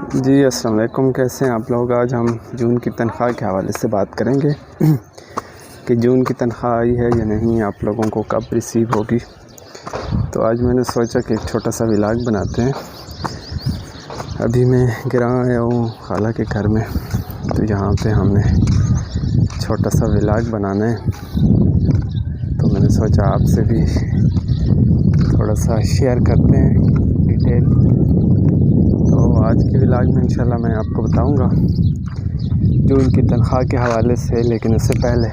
جی السلام علیکم، کیسے ہیں آپ لوگ؟ آج ہم جون کی تنخواہ کے حوالے سے بات کریں گے کہ جون کی تنخواہ آئی ہے یا نہیں، آپ لوگوں کو کب ریسیو ہوگی۔ تو آج میں نے سوچا کہ ایک چھوٹا سا ولاگ بناتے ہیں۔ ابھی میں گراں آیا ہوں خالہ کے گھر میں، تو یہاں پہ ہم نے چھوٹا سا ولاگ بنانا ہے، تو میں نے سوچا آپ سے بھی تھوڑا سا شیئر کرتے ہیں ڈیٹیل۔ تو آج کی ولاگ میں انشاءاللہ میں آپ کو بتاؤں گا جون کی تنخواہ کے حوالے سے، لیکن اس سے پہلے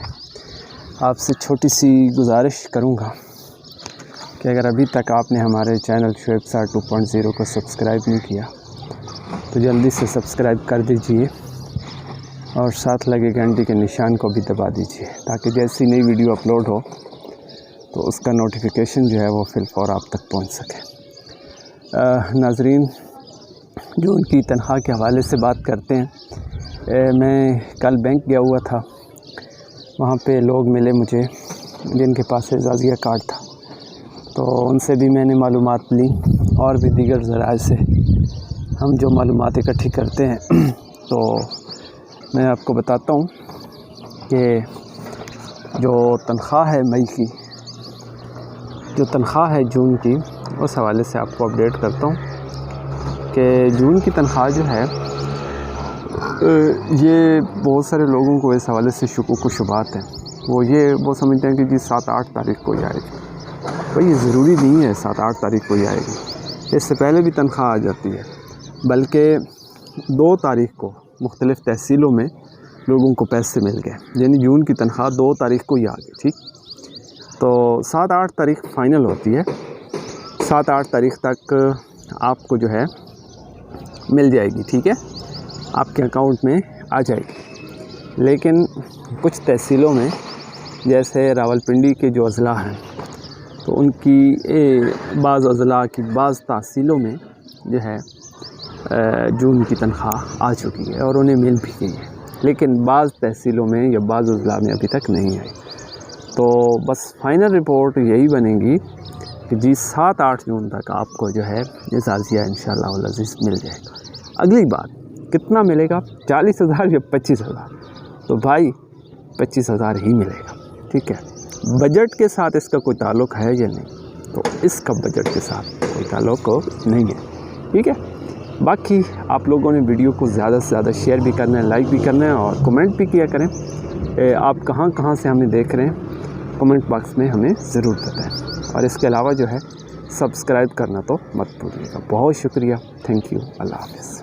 آپ سے چھوٹی سی گزارش کروں گا کہ اگر ابھی تک آپ نے ہمارے چینل شعیب سار 2.0 کو سبسکرائب نہیں کیا تو جلدی سے سبسکرائب کر دیجئے اور ساتھ لگے گھنٹی کے نشان کو بھی دبا دیجئے، تاکہ جیسی نئی ویڈیو اپلوڈ ہو تو اس کا نوٹیفیکیشن جو ہے وہ فی الفور آپ تک پہنچ سکے۔ ناظرین، جون کی تنخواہ کے حوالے سے بات کرتے ہیں۔ میں کل بینک گیا ہوا تھا، وہاں پہ لوگ ملے مجھے جن کے پاس اعزازیہ کارڈ تھا، تو ان سے بھی میں نے معلومات لی، اور بھی دیگر ذرائع سے ہم جو معلومات اکٹھی کرتے ہیں۔ تو میں آپ کو بتاتا ہوں کہ جو تنخواہ ہے مئی کی، جو تنخواہ ہے جون کی، اس حوالے سے آپ کو اپڈیٹ کرتا ہوں کہ جون کی تنخواہ جو ہے یہ بہت سارے لوگوں کو اس حوالے سے شکوک و شبہات ہیں۔ وہ سمجھتے ہیں کہ جی 7-8 تاریخ کو ہی آئے گی۔ بھئی یہ ضروری نہیں ہے 7-8 تاریخ کو ہی آئے گی، اس سے پہلے بھی تنخواہ آ جاتی ہے، بلکہ 2 تاریخ کو مختلف تحصیلوں میں لوگوں کو پیسے مل گئے، یعنی جون کی تنخواہ 2 تاریخ کو ہی آ گئی، ٹھیک۔ تو 7-8 تاریخ فائنل ہوتی ہے، 7-8 تاریخ تک آپ کو جو ہے مل جائے گی، ٹھیک ہے، آپ کے اکاؤنٹ میں آ جائے گی۔ لیکن کچھ تحصیلوں میں، جیسے راولپنڈی کے جو اضلاع ہیں، تو ان کی بعض اضلاع کی بعض تحصیلوں میں جو ہے جون کی تنخواہ آ چکی ہے اور انہیں مل بھی گئی ہے، لیکن بعض تحصیلوں میں یا بعض اضلاع میں ابھی تک نہیں آئی۔ تو بس فائنل رپورٹ یہی بنے گی کہ جی 7-8 جون تک آپ کو جو ہے اعزازیہ انشاءاللہ العزیز مل جائے گا۔ اگلی بات، کتنا ملے گا، 40,000 یا 25,000؟ تو بھائی 25,000 ہی ملے گا، ٹھیک ہے۔ بجٹ کے ساتھ اس کا کوئی تعلق ہے یا نہیں؟ تو اس کا بجٹ کے ساتھ کوئی تعلق نہیں ہے، ٹھیک ہے۔ باقی آپ لوگوں نے ویڈیو کو زیادہ سے زیادہ شیئر بھی کرنا ہے، لائک بھی کرنا ہے، اور کمنٹ بھی کیا کریں۔ آپ کہاں سے ہمیں دیکھ رہے ہیں، کمنٹ باکس میں ہمیں ضرور بتائیں، اور اس کے علاوہ جو ہے سبسکرائب کرنا تو مت بھولیے گا۔ بہت شکریہ، تھینک یو، اللہ حافظ۔